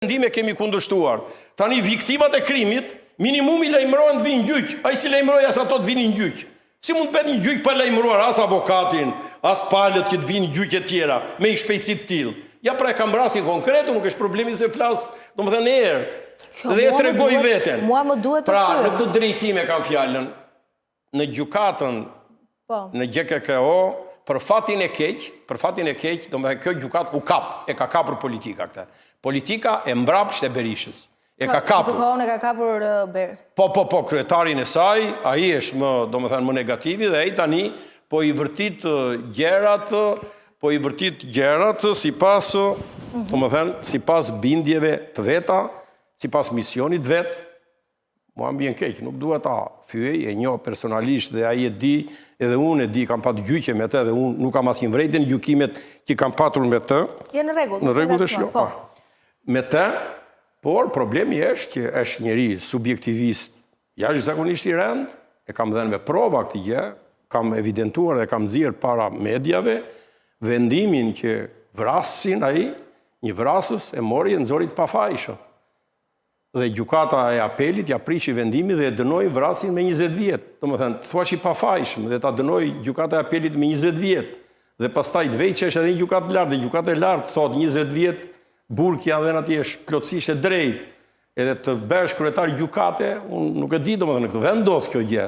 Ndime kemi kundërshtuar. Tani viktimat e krimit, minimumi lajmërohen të vinë gjyq. Ai si lajmëroj as ato të vinë në gjyq. Si mund të bëhet një gjyq pa lajmëruar as avokatin, as palët që të vinë gjyq e tjera, me një shpejtësi të tillë. Ja pra e kam rastin konkret, nuk është problemi se flas, domethënë herë. Dhe e tregoj veten. Mua më duhet të pra, në këtë drejtim e kam fjalën. Në gjykatën, në GKKO, për fatin e keq, domethënë kjo gjykatë u kap, e ka kapur politika këtë. Politika e mbrapsht e Berishës. E ka kapur. GKKO-n e ka kapur Berë. Po, kryetarin e saj, ai është më negativi dhe ai tani po i vërtit gjerat sipas, domethënë sipas bindjeve të veta, sipas misionit vet. Mua më vjen keq, nuk dua ta fyej, e njoh personalisht dhe ai e di, edhe unë e di, kam patur gjyqje me të dhe unë nuk kam asnjë vërejtje në gjykimet që kam patur me të. Je në rregull. Në rregull është jo. Me të, por problemi është që është njëri subjektivist jashtëzakonisht i rënd, e kam dhënë me prova këtë gjë, kam evidentuar dhe kam nxjerr para mediave vendimin që vrasin ai, një vrasës e mori e nxori të pafajshëm. Dhe gjykata e apelit ja prishi vendimin dhe e dënoi vrasin me 20 vjet. Domethënë, thuaç i pafajshëm dhe ta dënoi gjykata e apelit me 20 vjet. Dhe pastaj të veçë është edhe një gjykatë e lartë, dhe gjykata e lartë thot 20 vjet, burg janë dhënë atij është plotësisht e drejtë. Edhe të bësh kryetar gjykate, unë nuk e di domethënë në këtë vend ndodh kjo gjë.